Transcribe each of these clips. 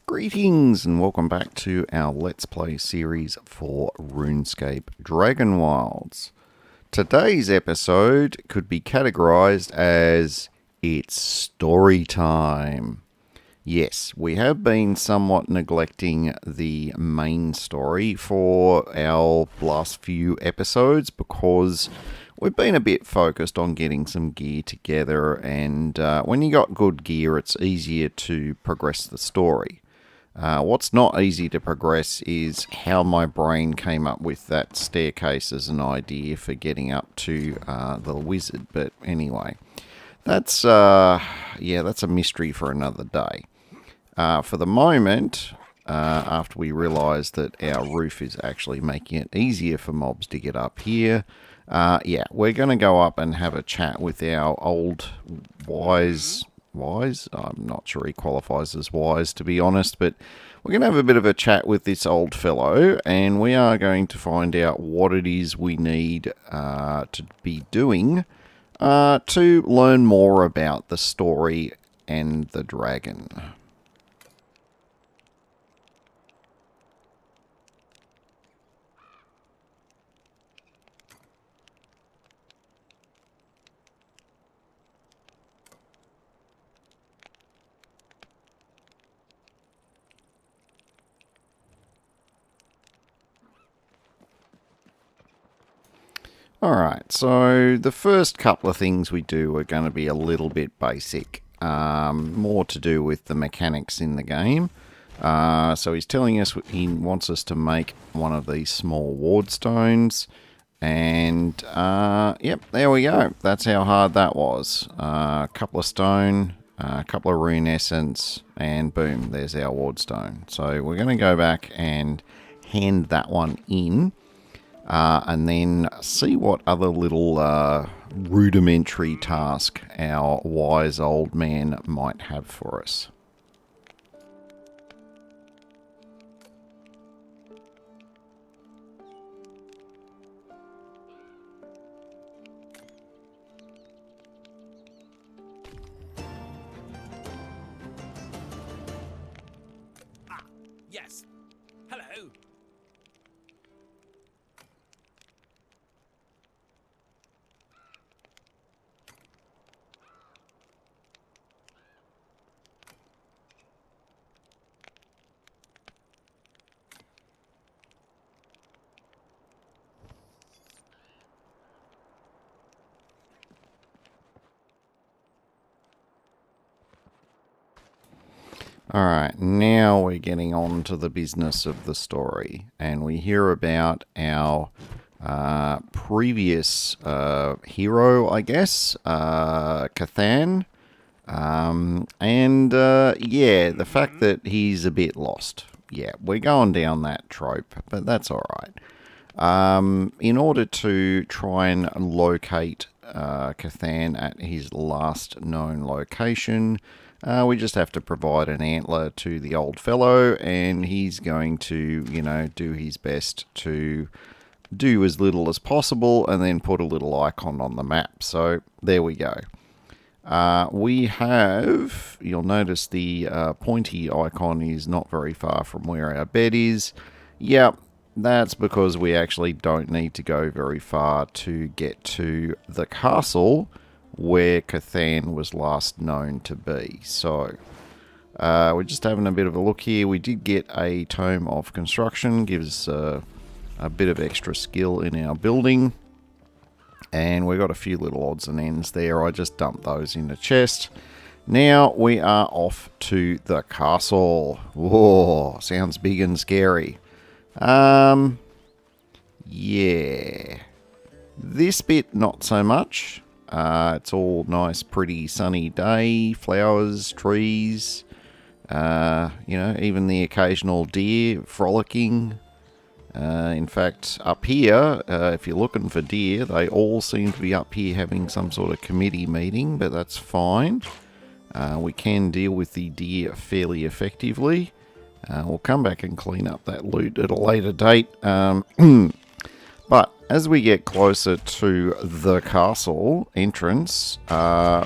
Greetings and welcome back to our Let's Play series for RuneScape Dragonwilds. Today's episode could be categorized as It's Story Time. Yes, we have been somewhat neglecting the main story for our last few episodes because we've been a bit focused on getting some gear together, and when you got good gear, it's easier to progress the story. What's not easy to progress is how my brain came up with that staircase as an idea for getting up to the wizard. But anyway, that's a mystery for another day. For the moment, after we realise that our roof is actually making it easier for mobs to get up here, we're going to go up and have a chat with our old wise, I'm not sure he qualifies as wise, to be honest, but we're going to have a bit of a chat with this old fellow, and we are going to find out what it is we need to be doing to learn more about the story and the dragon. Alright, so the first couple of things we do are going to be a little bit basic. More to do with the mechanics in the game. So he's telling us he wants us to make one of these small ward stones. And, yep, there we go. That's how hard that was. A couple of stone, a couple of rune essence, and boom, there's our ward stone. So we're going to go back and hand that one in. And then see what other little rudimentary task our wise old man might have for us. Yes. Hello. Alright, now we're getting on to the business of the story, and we hear about our previous hero, I guess, Cathan, the fact that he's a bit lost. Yeah, we're going down that trope, but that's alright. In order to try and locate Cathan at his last known location, we just have to provide an antler to the old fellow, and he's going to, do his best to do as little as possible and then put a little icon on the map. So there we go. We have, you'll notice the pointy icon is not very far from where our bed is. Yep, that's because we actually don't need to go very far to get to the castle where Cathan was last known to be. So, we're just having a bit of a look here. We did get a Tome of Construction, gives us a bit of extra skill in our building. And we got a few little odds and ends there. I just dumped those in the chest. Now we are off to the castle. Whoa, sounds big and scary. Yeah. This bit, not so much. It's all nice, pretty sunny day, flowers, trees, even the occasional deer frolicking. In fact, up here, if you're looking for deer, they all seem to be up here having some sort of committee meeting, but that's fine. We can deal with the deer fairly effectively. We'll come back and clean up that loot at a later date. But as we get closer to the castle entrance,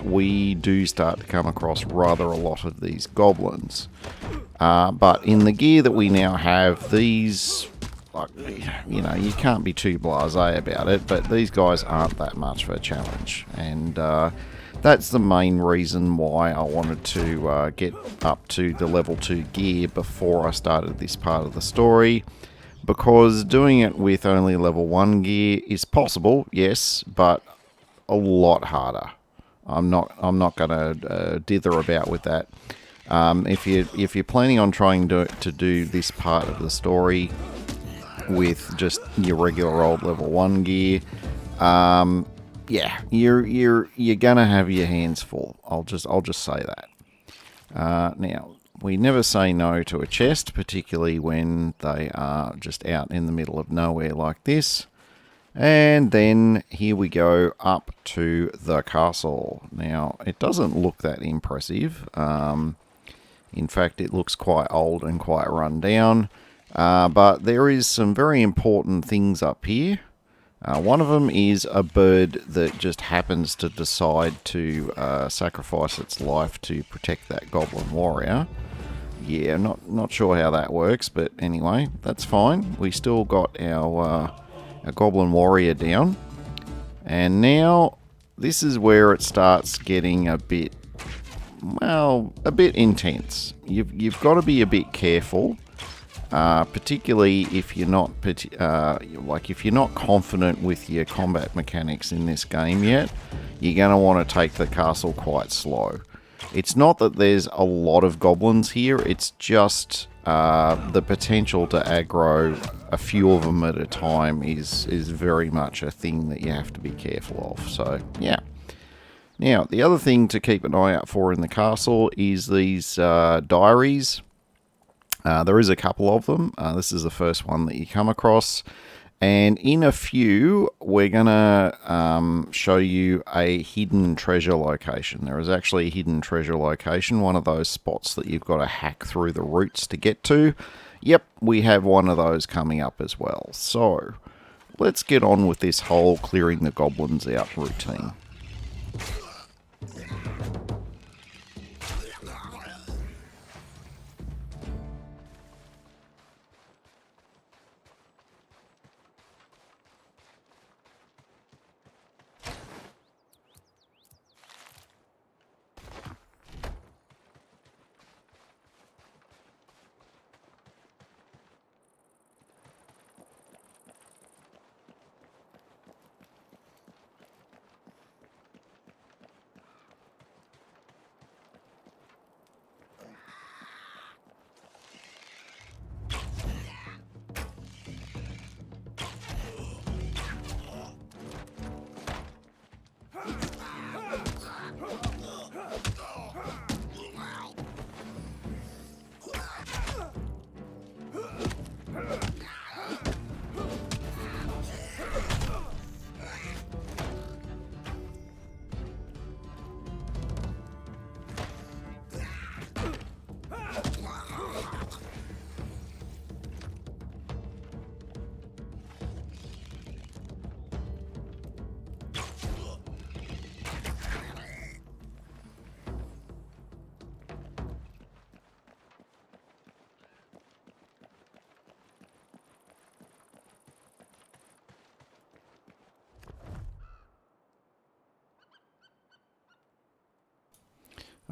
we do start to come across rather a lot of these goblins. But in the gear that we now have, these, like, you know, you can't be too blasé about it, but these guys aren't that much of a challenge. And that's the main reason why I wanted to get up to the level 2 gear before I started this part of the story. Because doing it with only level 1 gear is possible, yes, but a lot harder. I'm not going to dither about with that. If you're planning on trying to do this part of the story with just your regular old level 1 gear, yeah, you're gonna have your hands full. I'll just say that. Now, we never say no to a chest, particularly when they are just out in the middle of nowhere like this. And then here we go up to the castle. Now, it doesn't look that impressive. In fact, it looks quite old and quite run down. But there is some very important things up here. One of them is a bird that just happens to decide to sacrifice its life to protect that goblin warrior. Yeah, not sure how that works, but anyway, that's fine. We still got our goblin warrior down. And now, this is where it starts getting a bit, well, a bit intense. You've got to be a bit careful. Particularly if you're not if you're not confident with your combat mechanics in this game yet, you're going to want to take the castle quite slow. It's not that there's a lot of goblins here, it's just the potential to aggro a few of them at a time is very much a thing that you have to be careful of. So yeah. Now, the other thing to keep an eye out for in the castle is these diaries. There is a couple of them. This is the first one that you come across. And in a few, we're going to show you a hidden treasure location. There is actually a hidden treasure location, one of those spots that you've got to hack through the roots to get to. Yep, we have one of those coming up as well. So, let's get on with this whole clearing the goblins out routine.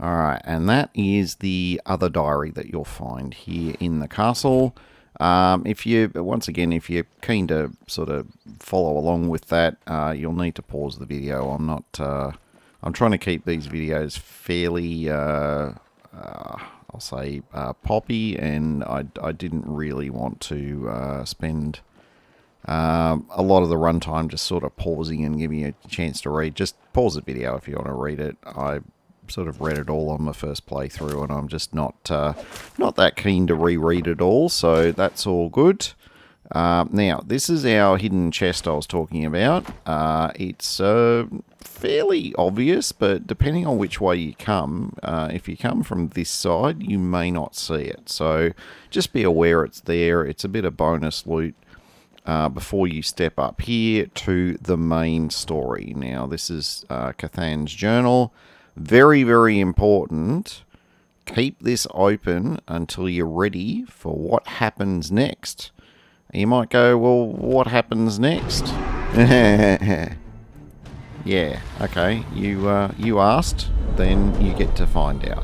Alright, and that is the other diary that you'll find here in the castle. If you're keen to sort of follow along with that, you'll need to pause the video. I'm trying to keep these videos fairly, I'll say, poppy, and I didn't really want to spend a lot of the runtime just sort of pausing and giving you a chance to read. Just pause the video if you want to read it. I sort of read it all on my first playthrough, and I'm just not that keen to reread it all, so that's all good. Now, this is our hidden chest I was talking about. It's fairly obvious, but depending on which way you come, if you come from this side, you may not see it. So just be aware it's there. It's a bit of bonus loot. before you step up here to the main story. Now, this is Cathan's journal. Very, very important. Keep this open until you're ready for what happens next. You might go, well, what happens next? Yeah, okay, you asked, then you get to find out.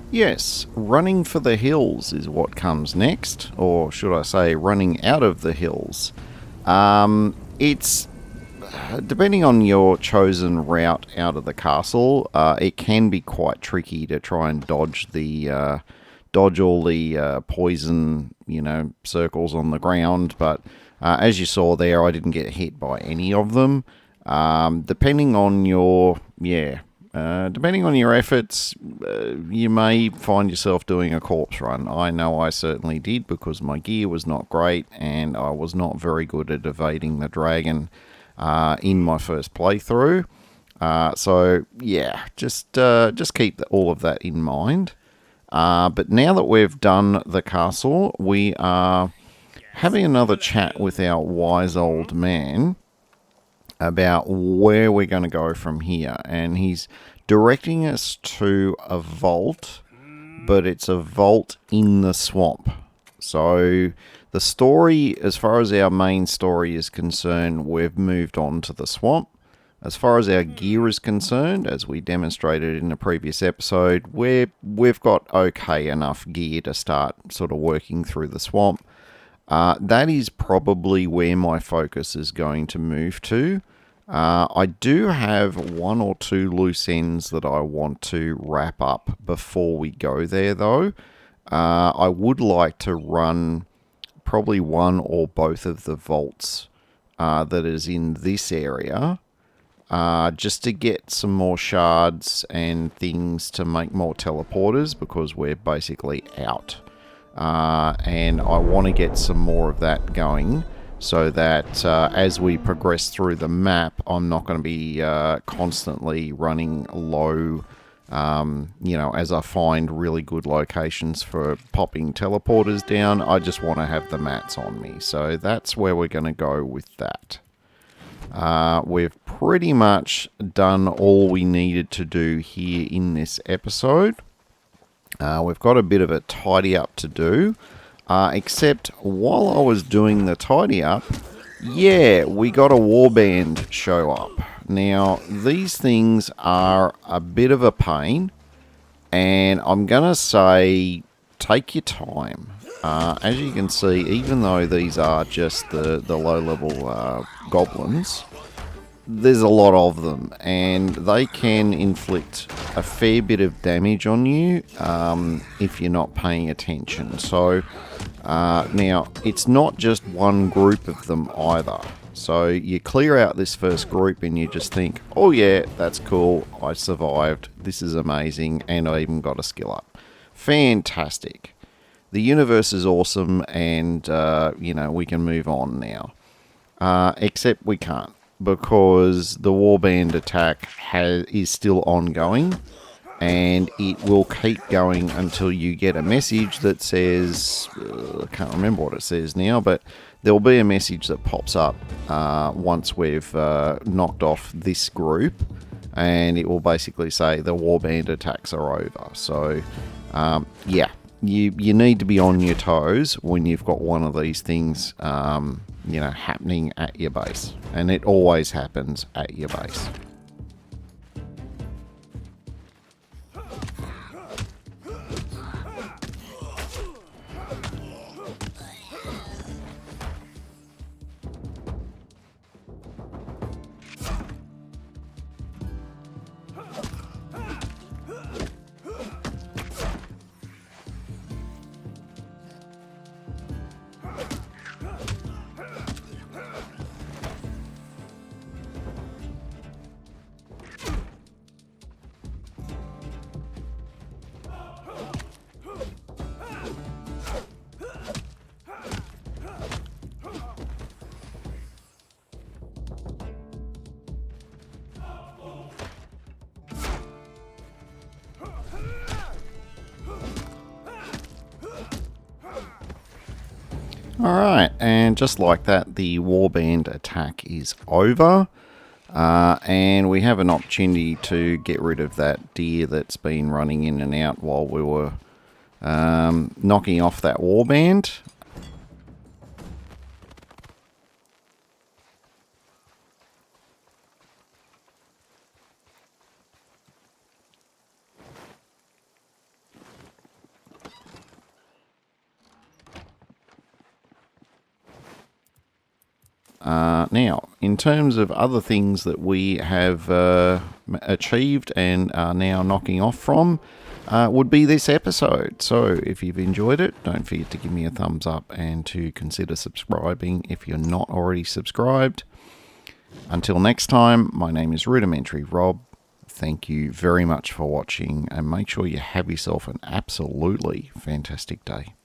Yes, running for the hills is what comes next, or should I say running out of the hills. It's depending on your chosen route out of the castle, it can be quite tricky to try and dodge all the poison, circles on the ground. But as you saw there, I didn't get hit by any of them. Depending on your efforts, you may find yourself doing a corpse run. I know I certainly did, because my gear was not great and I was not very good at evading the dragon in my first playthrough. So yeah, just keep all of that in mind. But now that we've done the castle, we are having another chat with our wise old man about where we're going to go from here, and he's directing us to a vault, but it's a vault in the swamp. So the story, as far as our main story is concerned, we've moved on to the swamp. As far as our gear is concerned, as we demonstrated in the previous episode, we've got okay enough gear to start sort of working through the swamp. That is probably where my focus is going to move to. I do have one or two loose ends that I want to wrap up before we go there, though. I would like to run probably one or both of the vaults that is in this area, just to get some more shards and things to make more teleporters, because we're basically out. And I want to get some more of that going, so that as we progress through the map, I'm not going to be constantly running low, as I find really good locations for popping teleporters down. I just want to have the mats on me. So that's where we're going to go with that. We've pretty much done all we needed to do here in this episode. We've got a bit of a tidy up to do. Except while I was doing the tidy up, we got a warband show up. Now, these things are a bit of a pain, and I'm going to say take your time. As you can see, even though these are just the low-level goblins, there's a lot of them, and they can inflict a fair bit of damage on you if you're not paying attention. So now, it's not just one group of them either. So you clear out this first group and you just think, oh yeah, that's cool, I survived, this is amazing, and I even got a skill up. Fantastic. The universe is awesome, and we can move on now. Except we can't, because the warband attack is still ongoing, and it will keep going until you get a message that says, I can't remember what it says now, but there'll be a message that pops up once we've knocked off this group, and it will basically say the warband attacks are over. So you need to be on your toes when you've got one of these things happening at your base, and it always happens at your base. Alright, and just like that, the warband attack is over. And we have an opportunity to get rid of that deer that's been running in and out while we were knocking off that warband. Now, in terms of other things that we have achieved and are now knocking off from, would be this episode. So if you've enjoyed it, don't forget to give me a thumbs up and to consider subscribing if you're not already subscribed. Until next time, my name is Rudimentary Rob. Thank you very much for watching, and make sure you have yourself an absolutely fantastic day.